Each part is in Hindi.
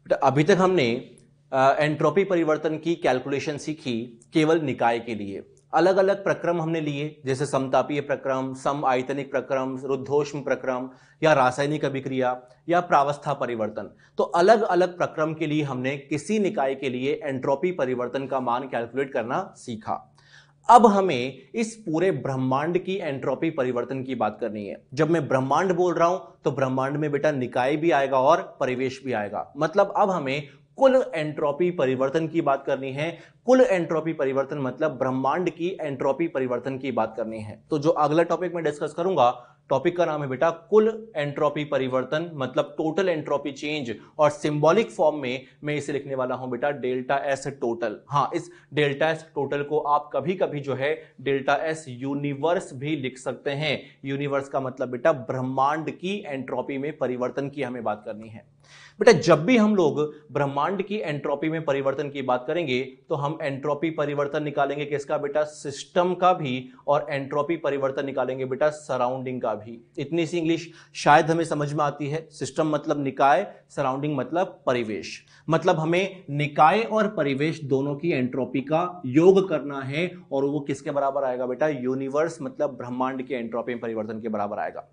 बेटा अभी तक हमने एंट्रोपी परिवर्तन की कैलकुलेशन सीखी केवल निकाय के लिए। अलग अलग प्रक्रम हमने लिए, जैसे समतापीय प्रक्रम, सम आयतनिक प्रक्रम, रुद्धोष्म प्रक्रम, या रासायनिक अभिक्रिया, या प्रावस्था परिवर्तन। तो अलग अलग प्रक्रम के लिए हमने किसी निकाय के लिए एंट्रोपी परिवर्तन का मान कैलकुलेट करना सीखा। अब हमें इस पूरे ब्रह्मांड की एंट्रोपी परिवर्तन की बात करनी है। जब मैं ब्रह्मांड बोल रहा हूं तो ब्रह्मांड में बेटा निकाय भी आएगा और परिवेश भी आएगा। मतलब अब हमें कुल एंट्रोपी परिवर्तन की बात करनी है। कुल एंट्रोपी परिवर्तन मतलब ब्रह्मांड की एंट्रोपी परिवर्तन की बात करनी है। तो जो अगला टॉपिक मैं डिस्कस करूंगा, टॉपिक का नाम है बेटा कुल एंट्रोपी परिवर्तन, मतलब टोटल एंट्रोपी चेंज, और सिंबॉलिक फॉर्म में मैं इसे लिखने वाला हूं बेटा डेल्टा एस टोटल। हाँ, इस डेल्टा एस टोटल को आप कभी कभी जो है डेल्टा एस यूनिवर्स भी लिख सकते हैं। यूनिवर्स का मतलब बेटा ब्रह्मांड की एंट्रोपी में परिवर्तन की हमें बात करनी है। बेटा जब भी हम लोग ब्रह्मांड की एंट्रोपी में परिवर्तन की बात करेंगे तो हम एंट्रोपी परिवर्तन निकालेंगे किसका बेटा, सिस्टम का भी, और एंट्रोपी परिवर्तन निकालेंगे बेटा सराउंडिंग का भी। इतनी सी इंग्लिश शायद हमें समझ में आती है। सिस्टम मतलब निकाय, सराउंडिंग मतलब परिवेश। मतलब हमें निकाय और परिवेश दोनों की एंट्रोपी का योग करना है, और वो किसके बराबर आएगा बेटा, यूनिवर्स मतलब ब्रह्मांड के एंट्रोपी में परिवर्तन के बराबर आएगा।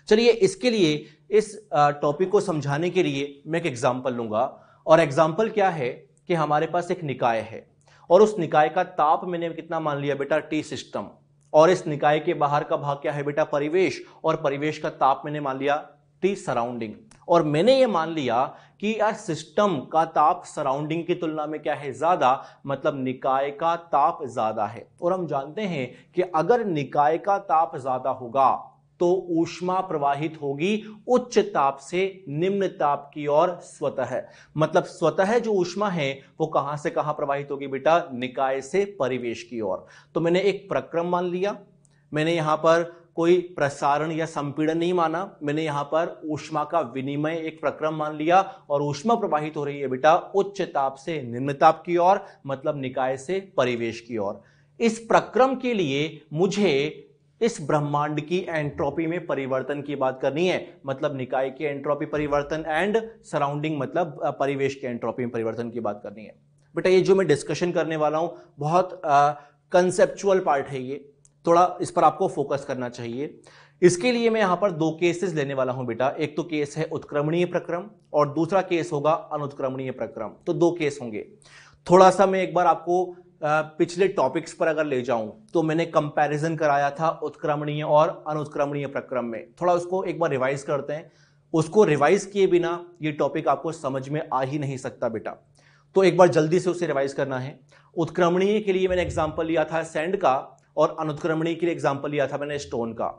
चलिए इसके लिए, इस टॉपिक को समझाने के लिए मैं एक एग्जांपल लूंगा। और एग्जांपल क्या है कि हमारे पास एक निकाय है, और उस निकाय का ताप मैंने कितना मान लिया बेटा, टी सिस्टम। और इस निकाय के बाहर का भाग क्या है बेटा, परिवेश, और परिवेश का ताप मैंने मान लिया टी सराउंडिंग। और मैंने ये मान लिया कि यार सिस्टम का ताप सराउंडिंग की तुलना में क्या है, ज्यादा, मतलब निकाय का ताप ज्यादा है। और हम जानते हैं कि अगर निकाय का ताप ज्यादा होगा तो ऊष्मा प्रवाहित होगी उच्च ताप से निम्न ताप की ओर स्वतः। मतलब स्वतः जो ऊष्मा है वो कहां से कहां प्रवाहित होगी बेटा, निकाय से परिवेश की ओर। तो मैंने एक प्रक्रम मान लिया, मैंने यहां पर कोई प्रसारण या संपीड़न नहीं माना, मैंने यहां पर ऊष्मा का विनिमय एक प्रक्रम मान लिया, और ऊष्मा प्रवाहित हो रही है बेटा उच्च ताप से निम्न ताप की ओर, मतलब निकाय से परिवेश की ओर। इस प्रक्रम के लिए मुझे इस ब्रह्मांड की एंट्रोपी में परिवर्तन की बात करनी है, मतलब निकाय के एंट्रोपी परिवर्तन एंड सराउंडिंग मतलब परिवेश के एंट्रोपी में परिवर्तन की बात करनी है। बेटा ये जो मैं डिस्कशन करने वाला हूं बहुत कंसेप्चुअल पार्ट है, ये थोड़ा इस पर आपको फोकस करना चाहिए। इसके लिए मैं यहां पर दो केसेस लेने वाला हूं बेटा। एक तो केस है उत्क्रमणीय प्रक्रम, और दूसरा केस होगा अनुत्क्रमणीय प्रक्रम। तो दो केस होंगे। थोड़ा सा मैं एक बार आपको पिछले टॉपिक्स पर अगर ले जाऊं तो मैंने कंपैरिजन कराया था उत्क्रमणीय और अनुत्क्रमणीय प्रक्रम में। थोड़ा उसको एक बार रिवाइज करते हैं। उसको रिवाइज किए बिना ये टॉपिक आपको समझ में आ ही नहीं सकता बेटा। तो एक बार जल्दी से उसे रिवाइज करना है। उत्क्रमणीय के लिए मैंने एग्जांपल लिया था सैंड का, और अनुत्क्रमणीय के लिए एग्जांपल लिया था मैंने स्टोन का।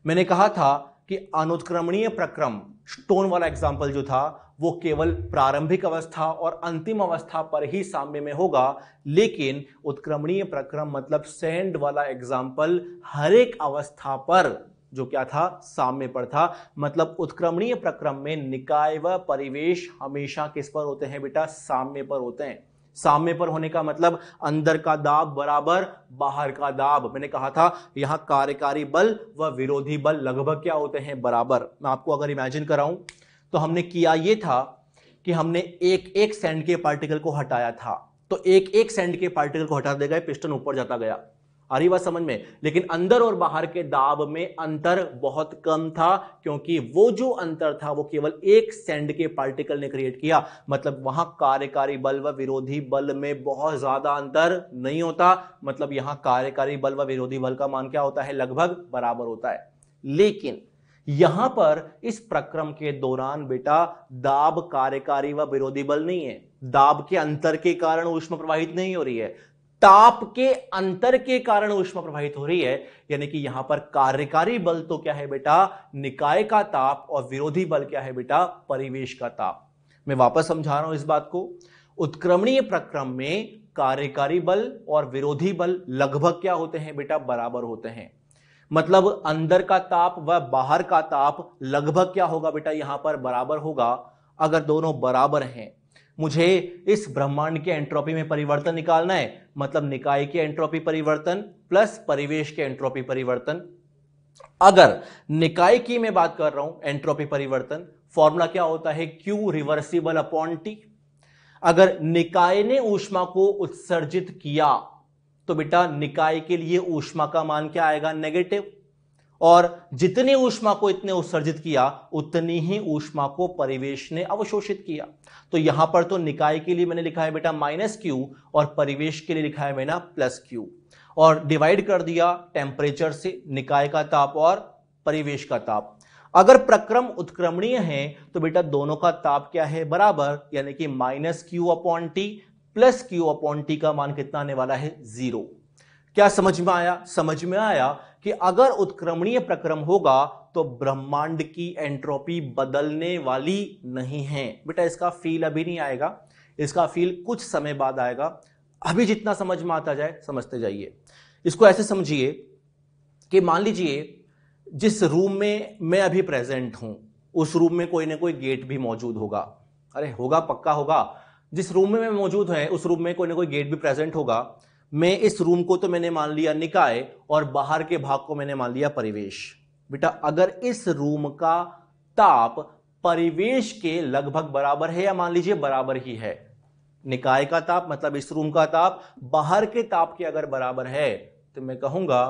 मैंने कहा था कि अनुत्क्रमणीय प्रक्रम, स्टोन वाला एग्जांपल जो था, वो केवल प्रारंभिक अवस्था और अंतिम अवस्था पर ही साम्य में होगा, लेकिन उत्क्रमणीय प्रक्रम मतलब सैंड वाला एग्जांपल हर एक अवस्था पर जो क्या था, साम्य पर था। मतलब उत्क्रमणीय प्रक्रम में निकाय व परिवेश हमेशा किस पर होते हैं बेटा, साम्य पर होते हैं। साम्य पर होने का मतलब अंदर का दाब बराबर बाहर का दाब। मैंने कहा था यहां कार्यकारी बल व विरोधी बल लगभग क्या होते हैं, बराबर। मैं आपको अगर इमेजिन कराऊं तो हमने किया यह था कि हमने एक एक सैंड के पार्टिकल को हटाया था। तो एक एक सैंड के पार्टिकल को हटा देगा, पिस्टन ऊपर जाता गया। आ रही बात समझ में? लेकिन अंदर और बाहर के दाब में अंतर बहुत कम था, क्योंकि वो जो अंतर था वो केवल एक सैंड के पार्टिकल ने क्रिएट किया। मतलब वहां कार्यकारी बल व विरोधी बल में बहुत ज्यादा अंतर नहीं होता। मतलब यहां कार्यकारी बल व विरोधी बल का मान क्या होता है, लगभग बराबर होता है। लेकिन यहां पर इस प्रक्रम के दौरान बेटा दाब कार्यकारी व विरोधी बल नहीं है। दाब के अंतर के कारण ऊष्मा प्रवाहित नहीं हो रही है, ताप के अंतर के कारण ऊष्मा प्रवाहित हो रही है। यानी कि यहां पर कार्यकारी बल तो क्या है बेटा, निकाय का ताप, और विरोधी बल क्या है बेटा, परिवेश का ताप। मैं वापस समझा रहा हूं इस बात को। उत्क्रमणीय प्रक्रम में कार्यकारी बल और विरोधी बल लगभग क्या होते हैं बेटा, बराबर होते हैं। मतलब अंदर का ताप व बाहर का ताप लगभग क्या होगा बेटा, यहां पर बराबर होगा। अगर दोनों बराबर हैं, मुझे इस ब्रह्मांड के एंट्रोपी में परिवर्तन निकालना है, मतलब निकाय के एंट्रोपी परिवर्तन प्लस परिवेश के एंट्रोपी परिवर्तन। अगर निकाय की मैं बात कर रहा हूं एंट्रोपी परिवर्तन, फॉर्मूला क्या होता है, Q रिवर्सिबल अपॉन T। अगर निकाय ने ऊष्मा को उत्सर्जित किया तो बेटा निकाय के लिए ऊष्मा का मान क्या आएगा, नेगेटिव। और जितनी ऊष्मा को इतने उत्सर्जित किया उतनी ही ऊष्मा को परिवेश ने अवशोषित किया। तो यहां पर तो निकाय के लिए मैंने लिखा है बेटा -Q और परिवेश के लिए लिखा है मैंने +Q, और डिवाइड कर दिया टेम्परेचर से, निकाय का ताप और परिवेश का ताप। अगर प्रक्रम उत्क्रमणीय है तो बेटा दोनों का ताप क्या है, बराबर, यानी कि -Q/T + Q/T का मान कितना आने वाला है, 0। क्या समझ में आया? समझ में आया कि अगर उत्क्रमणीय प्रक्रम होगा तो ब्रह्मांड की एंट्रोपी बदलने वाली नहीं है। बेटा इसका फील अभी नहीं आएगा, इसका फील कुछ समय बाद आएगा। अभी जितना समझ में आता जाए समझते जाइए। इसको ऐसे समझिए कि मान लीजिए जिस रूम में मैं अभी प्रेजेंट हूं उस रूम में कोई ना कोई गेट भी मौजूद होगा। अरे होगा, पक्का होगा। जिस रूम में मैं मौजूद है उस रूम में कोई ना कोई गेट भी प्रेजेंट होगा। मैं इस रूम को तो मैंने मान लिया निकाय और बाहर के भाग को मैंने मान लिया परिवेश। बेटा अगर इस रूम का ताप परिवेश के लगभग बराबर है, या मान लीजिए बराबर ही है, निकाय का ताप मतलब इस रूम का ताप बाहर के ताप के अगर बराबर है, तो मैं कहूंगा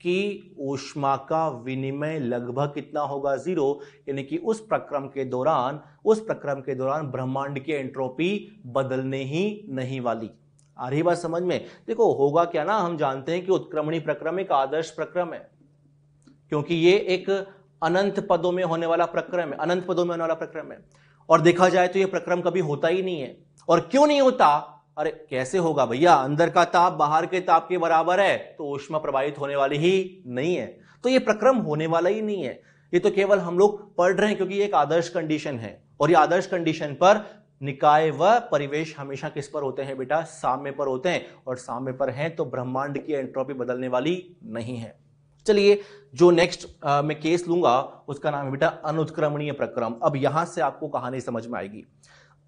कि ऊष्मा का विनिमय लगभग कितना होगा, 0। यानी कि उस प्रक्रम के दौरान ब्रह्मांड की एंट्रोपी बदलने ही नहीं वाली। आ रही बात समझ में? देखो होगा क्या ना, हम जानते हैं कि उत्क्रमणी प्रक्रम एक आदर्श प्रक्रम है, क्योंकि ये एक अनंत पदों में होने वाला प्रक्रम है, अनंत पदों में होने वाला प्रक्रम है। और देखा जाए तो ये प्रक्रम कभी होता ही नहीं है। और क्यों नहीं होता? अरे कैसे होगा भैया, अंदर का ताप बाहर के ताप के बराबर है तो ऊष्मा प्रवाहित होने वाली ही नहीं है, तो ये प्रक्रम होने वाला ही नहीं है। ये तो केवल हम लोग पढ़ रहे हैं क्योंकि ये एक आदर्श कंडीशन है, और ये आदर्श कंडीशन पर निकाय व परिवेश हमेशा किस पर होते हैं बेटा, साम्य पर होते हैं, और साम्य पर हैं तो ब्रह्मांड की एंट्रोपी बदलने वाली नहीं है। चलिए जो नेक्स्ट मैं केस लूंगा उसका नाम है बेटा अनुत्क्रमणीय प्रक्रम। अब यहां से आपको कहानी समझ में आएगी।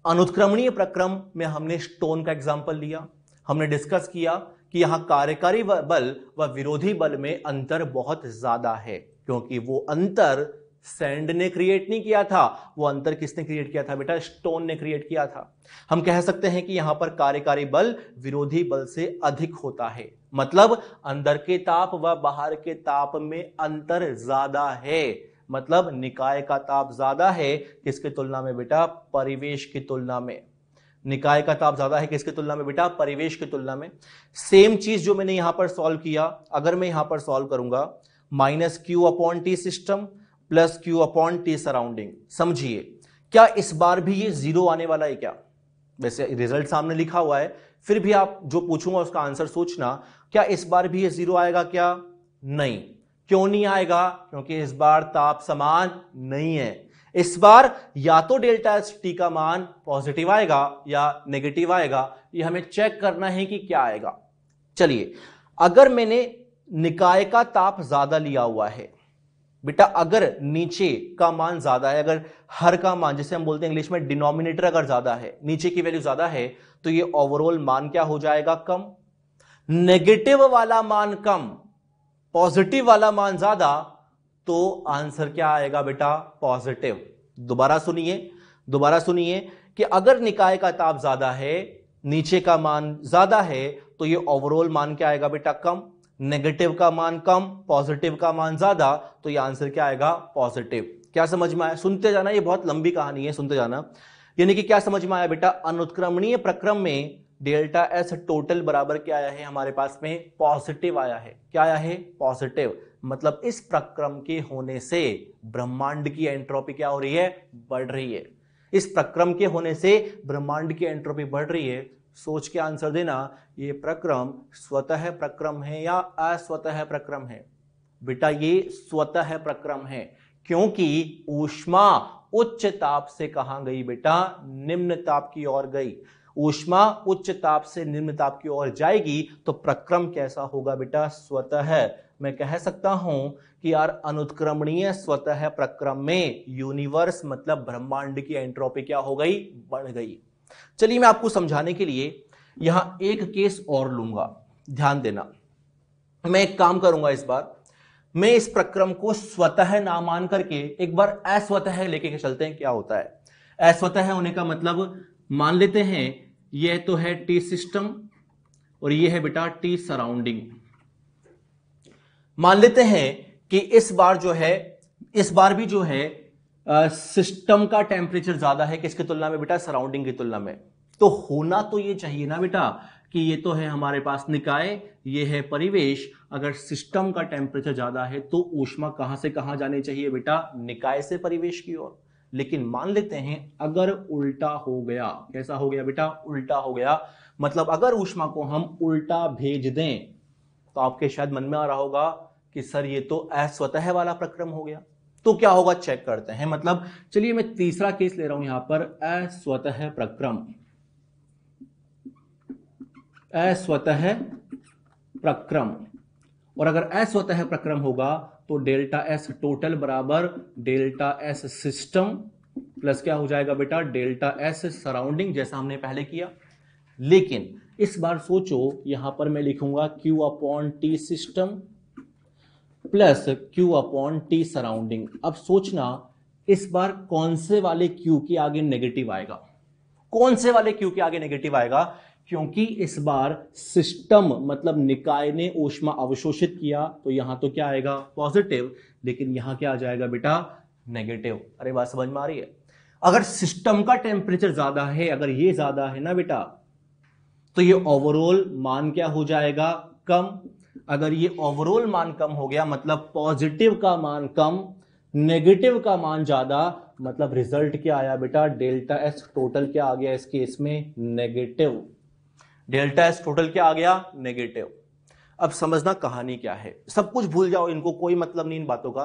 अनुत्क्रमणीय प्रक्रम में हमने स्टोन का एग्जांपल लिया, हमने डिस्कस किया कि यहां कार्यकारी बल व विरोधी बल में अंतर बहुत ज्यादा है, क्योंकि वो अंतर सैंड ने क्रिएट नहीं किया था, वो अंतर किसने क्रिएट किया था बेटा, स्टोन ने क्रिएट किया था। हम कह सकते हैं कि यहां पर कार्यकारी बल विरोधी बल से अधिक होता है, मतलब अंदर के ताप व बाहर के ताप में अंतर ज्यादा है, मतलब निकाय का ताप ज्यादा है किसकी तुलना में बेटा, परिवेश की तुलना में। निकाय का ताप ज्यादा है किसकी तुलना में बेटा, परिवेश की तुलना में। सेम चीज जो मैंने यहां पर सॉल्व किया, अगर मैं यहां पर सॉल्व करूंगा -Q/T सिस्टम +Q/T सराउंडिंग, समझिए क्या इस बार भी ये 0 आने वाला है क्या? वैसे रिजल्ट सामने लिखा हुआ है, फिर भी आप जो पूछूंगा उसका आंसर सोचना, क्या इस बार भी ये 0 आएगा क्या? नहीं। क्यों नहीं आएगा? क्योंकि इस बार ताप समान नहीं है। इस बार या तो ΔST का मान पॉजिटिव आएगा या नेगेटिव आएगा, ये हमें चेक करना है कि क्या आएगा। चलिए अगर मैंने निकाय का ताप ज्यादा लिया हुआ है बेटा, अगर नीचे का मान ज्यादा है, अगर हर का मान जिसे हम बोलते हैं इंग्लिश में डिनोमिनेटर अगर ज्यादा है, नीचे की वैल्यू ज्यादा है, तो ये ओवरऑल मान क्या हो जाएगा, कम। नेगेटिव वाला मान कम, पॉजिटिव वाला मान ज्यादा, तो आंसर क्या आएगा बेटा, पॉजिटिव। दोबारा सुनिए कि अगर निकाय का ताप ज्यादा है, नीचे का मान ज्यादा है, तो ये ओवरऑल मान क्या आएगा बेटा, कम। नेगेटिव का मान कम, पॉजिटिव का मान ज्यादा, तो ये आंसर क्या आएगा, पॉजिटिव। क्या समझ में आया? सुनते जाना, ये बहुत लंबी कहानी है, सुनते जाना। यानी कि क्या समझ में आया बेटा, अनुत्क्रमणीय प्रक्रम में ΔS टोटल बराबर क्या आया है हमारे पास में, पॉजिटिव आया है। क्या आया है, पॉजिटिव। मतलब इस प्रक्रम के होने से ब्रह्मांड की एंट्रोपी क्या हो रही है, बढ़ रही है। इस प्रक्रम के होने से ब्रह्मांड की एंट्रोपी बढ़ रही है। सोच के आंसर देना, ये प्रक्रम स्वतः प्रक्रम है या अस्वतः प्रक्रम है? बेटा ये स्वतः प्रक्रम है, क्योंकि ऊष्मा उच्च ताप से कहां गई बेटा, निम्न ताप की ओर गई। ऊष्मा उच्च ताप से निम्न ताप की ओर जाएगी तो प्रक्रम कैसा होगा बेटा, स्वतः। मैं कह सकता हूं कि यार अनुत्क्रमणीय स्वतः प्रक्रम में यूनिवर्स मतलब ब्रह्मांड की एंट्रोपी क्या हो गई, बढ़ गई। चलिए मैं आपको समझाने के लिए यहां एक केस और लूंगा, ध्यान देना। मैं एक काम करूंगा, इस बार मैं इस प्रक्रम को स्वतः ना मान करके एक बार अस्वतः लेके चलते हैं, क्या होता है। अस्वतः होने का मतलब मान लेते हैं यह तो है टी सिस्टम और ये है बेटा टी सराउंडिंग। मान लेते हैं कि इस बार भी जो है सिस्टम का टेम्परेचर ज्यादा है किसकी तुलना में बेटा, सराउंडिंग की तुलना में। तो होना तो ये चाहिए ना बेटा कि ये तो है हमारे पास निकाय, ये है परिवेश। अगर सिस्टम का टेम्परेचर ज्यादा है तो ऊष्मा कहां से कहां जानी चाहिए बेटा, निकाय से परिवेश की ओर। लेकिन मान लेते हैं अगर उल्टा हो गया, कैसा हो गया बेटा, उल्टा हो गया, मतलब अगर ऊष्मा को हम उल्टा भेज दें तो आपके शायद मन में आ रहा होगा कि सर ये तो अस्वतः वाला प्रक्रम हो गया। तो क्या होगा चेक करते हैं। मतलब चलिए मैं तीसरा केस ले रहा हूं यहां पर, अस्वतः प्रक्रम। अस्वतः प्रक्रम, और अगर अस्वतः प्रक्रम होगा तो डेल्टा एस टोटल बराबर डेल्टा एस सिस्टम प्लस क्या हो जाएगा बेटा, डेल्टा एस सराउंडिंग, जैसा हमने पहले किया। लेकिन इस बार सोचो यहां पर मैं लिखूंगा Q upon T system plus Q upon T surrounding. अब सोचना इस बार कौन से वाले Q के आगे नेगेटिव आएगा, कौन से वाले Q के आगे नेगेटिव आएगा, क्योंकि इस बार सिस्टम मतलब निकाय ने ऊष्मा अवशोषित किया तो यहां तो क्या आएगा, पॉजिटिव, लेकिन यहां क्या आ जाएगा बेटा, नेगेटिव। अरे बात समझ में आ रही है। अगर सिस्टम का टेम्परेचर ज्यादा है, अगर ये ज्यादा है ना बेटा, तो ये ओवरऑल मान क्या हो जाएगा, कम। अगर ये ओवरऑल मान कम हो गया मतलब पॉजिटिव का मान कम, नेगेटिव का मान ज्यादा, मतलब रिजल्ट क्या आया बेटा, डेल्टा एस टोटल क्या आ गया इस केस में, नेगेटिव। डेल्टा एस टोटल क्या आ गया, नेगेटिव। अब समझना कहानी क्या है, सब कुछ भूल जाओ, इनको कोई मतलब नहीं इन बातों का।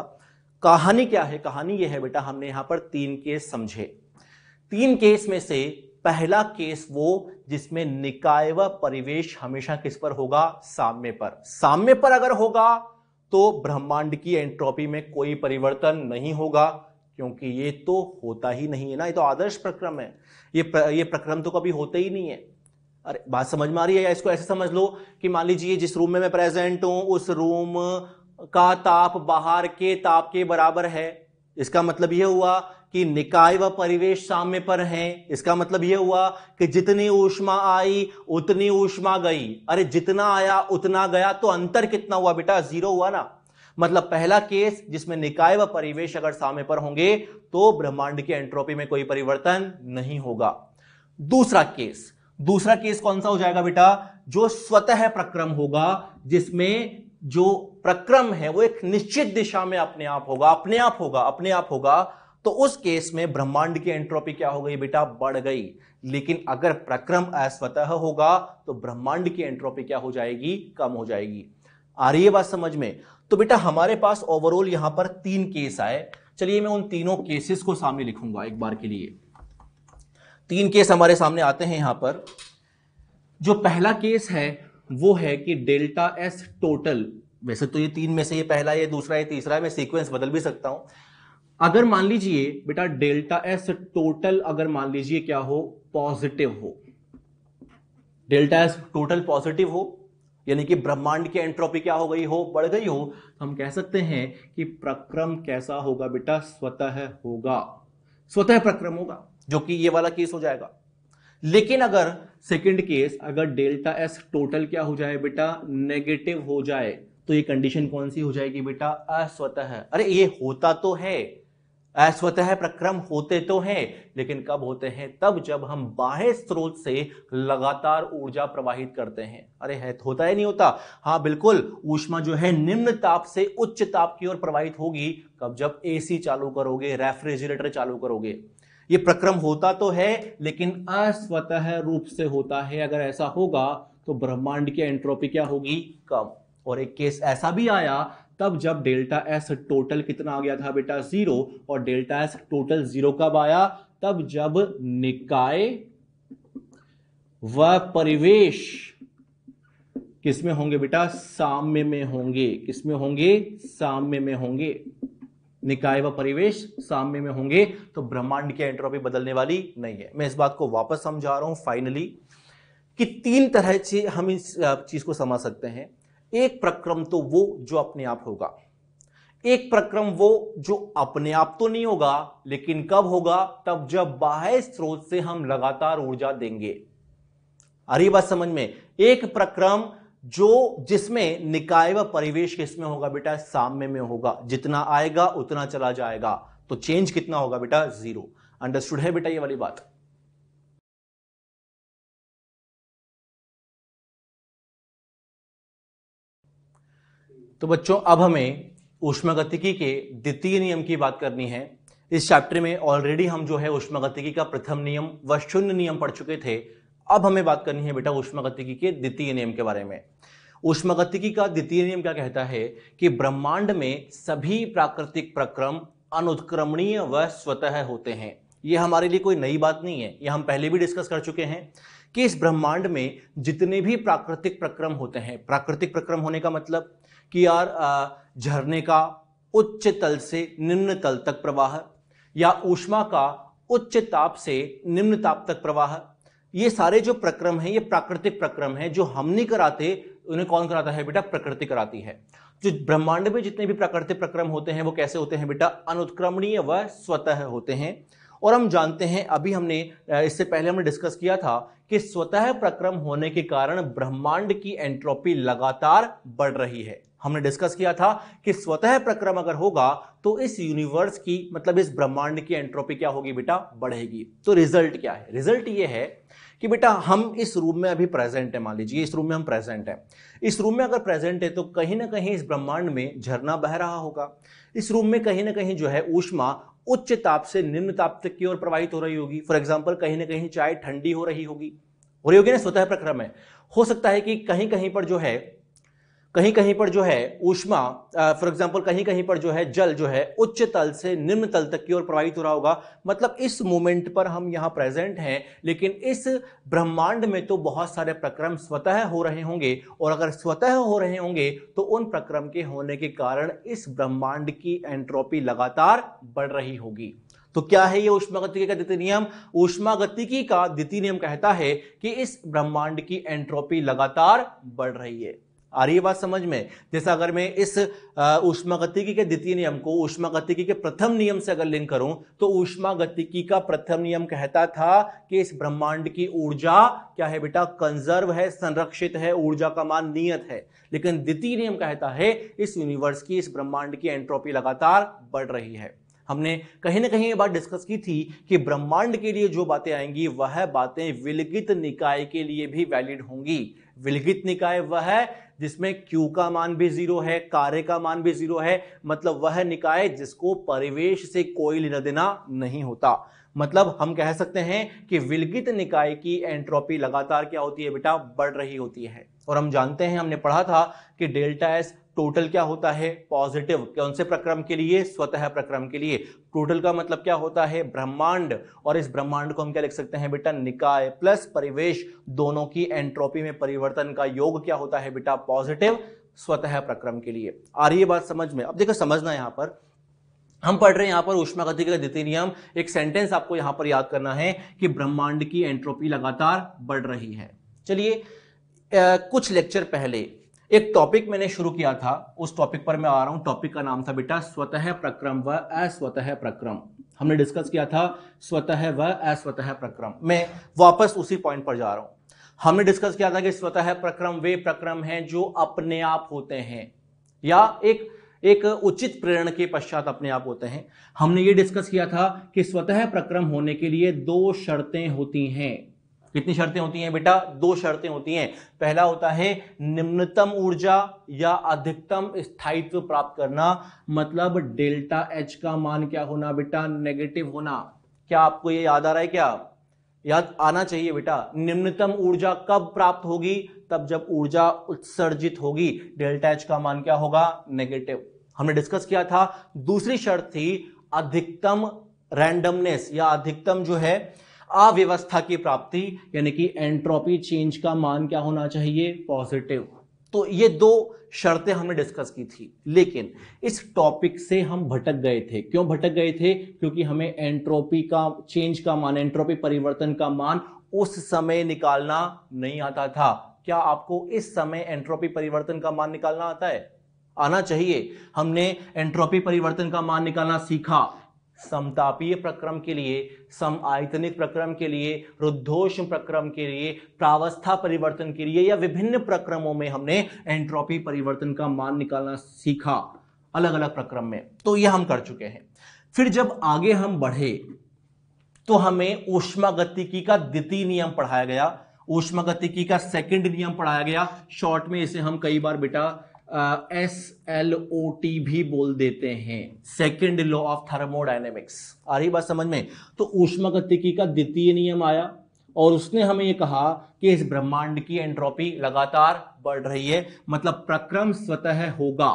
कहानी क्या है, कहानी ये है बेटा, हमने यहां पर 3 केस समझे। 3 केस में से पहला केस वो जिसमें निकाय व परिवेश हमेशा किस पर होगा, साम्य पर। साम्य पर अगर होगा तो ब्रह्मांड की एंट्रोपी में कोई परिवर्तन नहीं होगा, क्योंकि ये तो होता ही नहीं है ना, ये तो आदर्श प्रक्रम है, ये प्रक्रम तो कभी होते ही नहीं है। अरे बात समझ में आ रही है। या इसको ऐसे समझ लो कि मान लीजिए जिस रूम में मैं प्रेजेंट हूं उस रूम का ताप बाहर के ताप के बराबर है। इसका मतलब यह हुआ कि निकाय व परिवेश साम्य पर हैं। इसका मतलब यह हुआ कि जितनी ऊष्मा आई उतनी ऊष्मा गई। अरे जितना आया उतना गया, तो अंतर कितना हुआ बेटा, 0 हुआ ना। मतलब पहला केस जिसमें निकाय व परिवेश अगर साम्य पर होंगे तो ब्रह्मांड की एंट्रोपी में कोई परिवर्तन नहीं होगा। दूसरा केस कौन सा हो जाएगा बेटा, जो स्वतः प्रक्रम होगा, जिसमें जो प्रक्रम है वो एक निश्चित दिशा में अपने आप होगा। तो उस केस में ब्रह्मांड की एंट्रोपी क्या हो गई बेटा, बढ़ गई। लेकिन अगर प्रक्रम अस्वतः होगा तो ब्रह्मांड की एंट्रोपी क्या हो जाएगी, कम हो जाएगी। आ रही है बात समझ में। तो बेटा हमारे पास ओवरऑल यहां पर 3 केस आए। चलिए मैं उन तीनों केसेस को सामने लिखूंगा एक बार के लिए। 3 केस हमारे सामने आते हैं यहां पर। जो पहला केस है वो है कि डेल्टा एस टोटल, वैसे तो ये 3 में से ये पहला, ये दूसरा, ये तीसरा है, मैं सीक्वेंस बदल भी सकता हूं। अगर मान लीजिए बेटा डेल्टा एस टोटल अगर मान लीजिए क्या हो, पॉजिटिव हो, डेल्टा एस टोटल पॉजिटिव हो, यानी कि ब्रह्मांड की एंट्रोपी क्या हो गई हो, बढ़ गई हो, तो हम कह सकते हैं कि प्रक्रम कैसा होगा बेटा, स्वतः होगा, स्वतः प्रक्रम होगा, जो कि ये वाला केस हो जाएगा। लेकिन अगर सेकंड केस, अगर डेल्टा एस टोटल क्या हो जाए बेटा, नेगेटिव हो जाए, तो ये कंडीशन कौन सी हो जाएगी बेटा, अस्वतः। अरे ये होता तो है, अस्वतः प्रक्रम होते तो हैं, लेकिन कब होते हैं, तब जब हम बाह्य स्रोत से लगातार ऊर्जा प्रवाहित करते हैं। अरे है होता है नहीं होता, हाँ बिल्कुल। ऊष्मा जो है निम्न ताप से उच्च ताप की ओर प्रवाहित होगी कब, जब एसी चालू करोगे, रेफ्रिजरेटर चालू करोगे। ये प्रक्रम होता तो है लेकिन अस्वतः रूप से होता है। अगर ऐसा होगा तो ब्रह्मांड की एंट्रोपी क्या होगी, कम। और एक केस ऐसा भी आया तब जब डेल्टा एस टोटल कितना आ गया था बेटा, 0। और डेल्टा एस टोटल 0 कब आया, तब जब निकाय व परिवेश किसमें होंगे बेटा, साम्य में होंगे। किसमें होंगे, साम्य में होंगे। निकाय व परिवेश साम्य में होंगे तो ब्रह्मांड की एंट्रोपी बदलने वाली नहीं है। मैं इस बात को वापस समझा रहा हूं फाइनली, कि 3 तरह से हम इस चीज को समझ सकते हैं। एक प्रक्रम तो वो जो अपने आप होगा, एक प्रक्रम वो जो अपने आप तो नहीं होगा, लेकिन कब होगा, तब जब बाह्य स्रोत से हम लगातार ऊर्जा देंगे। आ रही बात समझ में? एक प्रक्रम जो जिसमें निकाय व परिवेश किसमें होगा बेटा, साम्य में होगा। जितना आएगा उतना चला जाएगा, तो चेंज कितना होगा बेटा, 0। अंडरस्टूड है बेटा ये वाली बात? तो बच्चों अब हमें ऊष्मागतिकी के द्वितीय नियम की बात करनी है। इस चैप्टर में ऑलरेडी हम जो है ऊष्मागतिकी का प्रथम नियम व शून्य नियम पढ़ चुके थे। अब हमें बात करनी है बेटा ऊष्मागतिकी के द्वितीय नियम के बारे में। ऊष्मागतिकी का द्वितीय नियम क्या कहता है कि ब्रह्मांड में सभी प्राकृतिक प्रक्रम अनुत्क्रमणीय व स्वतः होते हैं। यह हमारे लिए कोई नई बात नहीं है, यह हम पहले भी डिस्कस कर चुके हैं कि इस ब्रह्मांड में जितने भी प्राकृतिक प्रक्रम होते हैं, प्राकृतिक प्रक्रम होने का मतलब कि यार झरने का उच्च तल से निम्न तल तक प्रवाह, या ऊष्मा का उच्च ताप से निम्न ताप तक प्रवाह, ये सारे जो प्रक्रम हैं ये प्राकृतिक प्रक्रम हैं। जो हम नहीं कराते उन्हें कौन कराता है बेटा, प्रकृति कराती है। जो ब्रह्मांड में जितने भी प्राकृतिक प्रक्रम होते हैं वो कैसे होते हैं बेटा, अनुत्क्रमणीय व स्वतः होते हैं। और हम जानते हैं, अभी हमने इससे पहले हमने डिस्कस किया था कि स्वतः प्रक्रम होने के कारण ब्रह्मांड की एंट्रोपी लगातार बढ़ रही है। हमने डिस्कस किया था कि स्वतः प्रक्रम अगर होगा तो इस यूनिवर्स की मतलब इस ब्रह्मांड की एंट्रोपी क्या होगी बेटा, बढ़ेगी। तो रिजल्ट क्या है? रिजल्ट ये है कि बेटा हम इस रूम में अभी प्रेजेंट है, मान लीजिए इस रूम में हम प्रेजेंट है। इस रूम में अगर प्रेजेंट है तो कहीं ना कहीं इस ब्रह्मांड में झरना बह रहा होगा। इस रूम में कहीं ना कहीं जो है ऊष्मा उच्च ताप से निम्न ताप तक की ओर प्रवाहित हो रही होगी। फॉर एग्जांपल कहीं ना कहीं चाय ठंडी हो रही होगी ना, स्वतः प्रक्रम है। हो सकता है कि कहीं कहीं पर जो है ऊष्मा, फॉर एग्जांपल कहीं कहीं पर जो है जल जो है उच्च तल से निम्न तल तक की ओर प्रवाहित हो रहा होगा। मतलब इस मोमेंट पर हम यहां प्रेजेंट हैं, लेकिन इस ब्रह्मांड में तो बहुत सारे प्रक्रम स्वतः हो रहे होंगे, और अगर स्वतः हो रहे होंगे तो उन प्रक्रम के होने के कारण इस ब्रह्मांड की एंट्रोपी लगातार बढ़ रही होगी। तो क्या है ये ऊष्मागतिकी का द्वितीय नियम? ऊष्मागतिकी का द्वितीय नियम कहता है कि इस ब्रह्मांड की एंट्रोपी लगातार बढ़ रही है। आ रही है बात समझ में? जैसा अगर मैं इस ऊष्मागतिकी के द्वितीय नियम को ऊष्मागतिकी के प्रथम नियम से अगर लिंक करूं तो ऊष्मागतिकी का प्रथम नियम कहता था कि इस ब्रह्मांड की ऊर्जा क्या है बेटा, कंजर्व है, संरक्षित है, ऊर्जा का मान नियत है। लेकिन द्वितीय नियम कहता है इस यूनिवर्स की, इस ब्रह्मांड की एंट्रोपी लगातार बढ़ रही है। हमने कहीं ना कहीं ये बात डिस्कस की थी कि ब्रह्मांड के लिए जो बातें आएंगी वह बातें विलगित निकाय के लिए भी वैलिड होंगी। विलगित निकाय वह है जिसमें Q का मान भी 0 है, कार्य का मान भी 0 है। मतलब वह निकाय जिसको परिवेश से कोई लेना देना नहीं होता। मतलब हम कह सकते हैं कि विलगित निकाय की एंट्रोपी लगातार क्या होती है बेटा, बढ़ रही होती है। और हम जानते हैं, हमने पढ़ा था कि डेल्टा एस टोटल क्या होता है, पॉजिटिव। कौन से प्रक्रम के लिए? स्वतः प्रक्रम के लिए। टोटल का मतलब क्या होता है, ब्रह्मांड। और इस ब्रह्मांड को हम क्या लिख सकते हैं बेटा, निकाय प्लस परिवेश दोनों की एंट्रोपी में परिवर्तन का योग क्या होता है बेटा, पॉजिटिव, स्वतः प्रक्रम के लिए। आ रही है बात समझ में? अब देखो समझना, यहां पर हम पढ़ रहे हैं यहां पर ऊष्मागतिकी का द्वितीय नियम। एक सेंटेंस आपको यहां पर याद करना है कि ब्रह्मांड की एंट्रोपी लगातार बढ़ रही है। चलिए कुछ लेक्चर पहले एक टॉपिक मैंने शुरू किया था, उस टॉपिक पर मैं आ रहा हूं। टॉपिक का नाम था बेटा स्वतः प्रक्रम व अस्वतः प्रक्रम। हमने डिस्कस किया था स्वतः व अस्वतः प्रक्रम। मैं वापस उसी पॉइंट पर जा रहा हूं। हमने डिस्कस किया था कि स्वतः प्रक्रम वे प्रक्रम हैं जो अपने आप होते हैं या एक उचित प्रेरण के पश्चात अपने आप होते हैं। हमने ये डिस्कस किया था कि स्वतः प्रक्रम होने के लिए 2 शर्तें होती हैं। कितनी शर्तें होती हैं बेटा? 2 शर्तें होती हैं। पहला होता है निम्नतम ऊर्जा या अधिकतम स्थायित्व प्राप्त करना। मतलब डेल्टा एच का मान क्या होना बेटा, नेगेटिव होना। क्या आपको ये याद आ रहा है? क्या याद आना चाहिए बेटा? निम्नतम ऊर्जा कब प्राप्त होगी? तब जब ऊर्जा उत्सर्जित होगी, डेल्टा एच का मान क्या होगा, नेगेटिव। हमने डिस्कस किया था। दूसरी शर्त थी अधिकतम रैंडमनेस या अधिकतम जो है अव्यवस्था की प्राप्ति, यानी कि एंट्रोपी चेंज का मान क्या होना चाहिए, पॉजिटिव। तो ये 2 शर्तें हमने डिस्कस की थी। लेकिन इस टॉपिक से हम भटक गए थे। क्यों भटक गए थे? क्योंकि हमें एंट्रोपी का चेंज का मान, एंट्रोपी परिवर्तन का मान उस समय निकालना नहीं आता था। क्या आपको इस समय एंट्रोपी परिवर्तन का मान निकालना आता है? आना चाहिए। हमने एंट्रोपी परिवर्तन का मान निकालना सीखा समतापीय प्रक्रम के लिए, समआयतनिक प्रक्रम के लिए, रुद्धोष्म प्रक्रम के लिए, प्रावस्था परिवर्तन के लिए, या विभिन्न प्रक्रमों में हमने एंट्रोपी परिवर्तन का मान निकालना सीखा अलग अलग प्रक्रम में। तो यह हम कर चुके हैं। फिर जब आगे हम बढ़े तो हमें ऊष्मागतिकी का द्वितीय नियम पढ़ाया गया, ऊष्मागतिकी का सेकंड नियम पढ़ाया गया। शॉर्ट में इसे हम कई बार बेटा SLOT भी बोल देते हैं, सेकंड लॉ ऑफ थर्मोडायनेमिक्स। आ रही बात समझ में? तो ऊष्मागतिकी का द्वितीय नियम आया और उसने हमें यह कहा कि इस ब्रह्मांड की एंट्रोपी लगातार बढ़ रही है, मतलब प्रक्रम स्वतः होगा।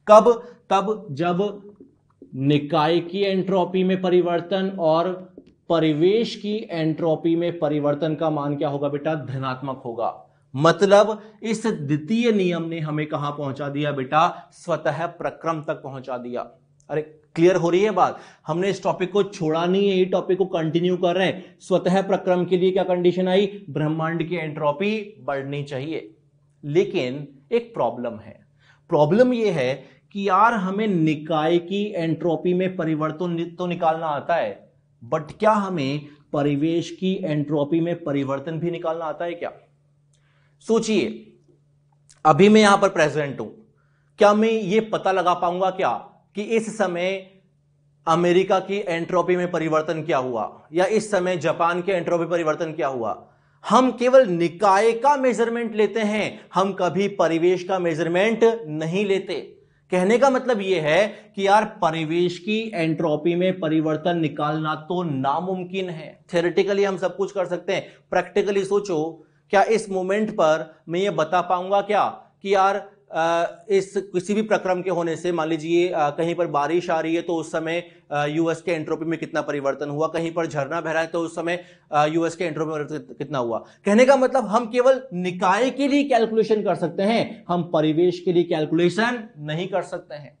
कब? तब जब निकाय की एंट्रोपी में परिवर्तन और परिवेश की एंट्रोपी में परिवर्तन का मान क्या होगा बेटा? धनात्मक होगा। मतलब इस द्वितीय नियम ने हमें कहां पहुंचा दिया बेटा? स्वतः प्रक्रम तक पहुंचा दिया। अरे क्लियर हो रही है बात? हमने इस टॉपिक को छोड़ा नहीं है, ये टॉपिक को कंटिन्यू कर रहे हैं। स्वतः प्रक्रम के लिए क्या कंडीशन आई? ब्रह्मांड की एंट्रोपी बढ़नी चाहिए। लेकिन एक प्रॉब्लम है। प्रॉब्लम यह है कि यार हमें निकाय की एंट्रोपी में परिवर्तन तो निकालना आता है, बट क्या हमें परिवेश की एंट्रोपी में परिवर्तन भी निकालना आता है क्या? सोचिए, अभी मैं यहां पर प्रेजेंट हूं, क्या मैं ये पता लगा पाऊंगा क्या कि इस समय अमेरिका की एंट्रोपी में परिवर्तन क्या हुआ, या इस समय जापान के एंट्रोपी परिवर्तन क्या हुआ? हम केवल निकाय का मेजरमेंट लेते हैं, हम कभी परिवेश का मेजरमेंट नहीं लेते। कहने का मतलब यह है कि यार परिवेश की एंट्रोपी में परिवर्तन निकालना तो नामुमकिन है। थ्योरेटिकली हम सब कुछ कर सकते हैं, प्रैक्टिकली सोचो, क्या इस मोमेंट पर मैं ये बता पाऊंगा क्या कि यार इस किसी भी प्रक्रम के होने से, मान लीजिए कहीं पर बारिश आ रही है तो उस समय यूएस के एंट्रोपी में कितना परिवर्तन हुआ, कहीं पर झरना बह रहा है तो उस समय यूएस के एंट्रोपी में कितना हुआ? कहने का मतलब हम केवल निकाय के लिए कैलकुलेशन कर सकते हैं, हम परिवेश के लिए कैलकुलेशन नहीं कर सकते हैं।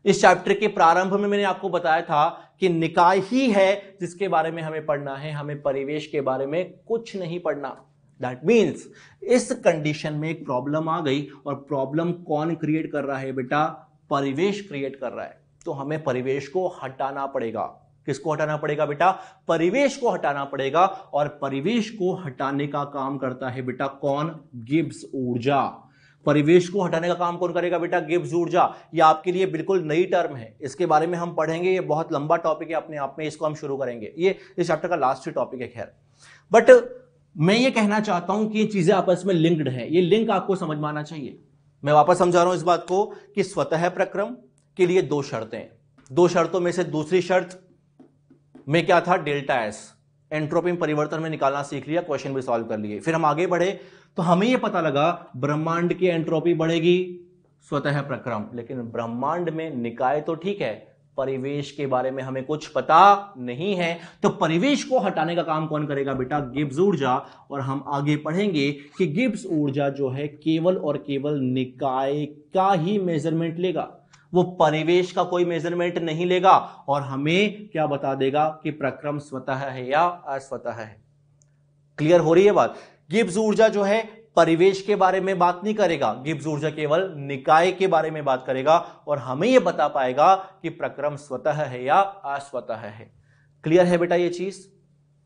इस चैप्टर के प्रारंभ में मैंने आपको बताया था कि निकाय ही है जिसके बारे में हमें पढ़ना है, हमें परिवेश के बारे में कुछ नहीं पढ़ना। दैट मीन्स इस कंडीशन में एक प्रॉब्लम आ गई, और प्रॉब्लम कौन क्रिएट कर रहा है बेटा? परिवेश क्रिएट कर रहा है। तो हमें परिवेश को हटाना पड़ेगा। किसको हटाना पड़ेगा बेटा? परिवेश को हटाना पड़ेगा। और परिवेश को हटाने का काम करता है बेटा कौन? गिब्स ऊर्जा। परिवेश को हटाने का काम कौन करेगा बेटा? गिब्स ऊर्जा। ये आपके लिए बिल्कुल नई टर्म है, इसके बारे में हम पढ़ेंगे, ये बहुत लंबा टॉपिक है अपने आप में, इसको हम शुरू करेंगे, ये इस चैप्टर का लास्ट टॉपिक है। खैर, बट मैं ये कहना चाहता हूं कि ये चीजें आपस में लिंक्ड हैं, ये लिंक आपको समझ में आना चाहिए। मैं वापस समझा रहा हूं इस बात को कि स्वतः प्रक्रम के लिए दो शर्तें, दो शर्तों में से दूसरी शर्त में क्या था? Delta S. एंट्रोपी में परिवर्तन में निकालना सीख लिया, क्वेश्चन भी सॉल्व कर लिए। फिर हम आगे बढ़े तो हमें यह पता लगा ब्रह्मांड की एंट्रोपी बढ़ेगी स्वतः प्रक्रम, लेकिन ब्रह्मांड में निकाय तो ठीक है, परिवेश के बारे में हमें कुछ पता नहीं है। तो परिवेश को हटाने का काम कौन करेगा बेटा? गिब्स ऊर्जा। और हम आगे पढ़ेंगे कि गिब्स ऊर्जा जो है केवल और केवल निकाय का ही मेजरमेंट लेगा, वो परिवेश का कोई मेजरमेंट नहीं लेगा, और हमें क्या बता देगा कि प्रक्रम स्वतः है या अस्वतः है। क्लियर हो रही है बात? गिब्स ऊर्जा जो है परिवेश के बारे में बात नहीं करेगा, गिब्स ऊर्जा केवल निकाय के बारे में बात करेगा, और हमें यह बता पाएगा कि प्रक्रम स्वतः है या अस्वतः है। क्लियर है बेटा ये चीज?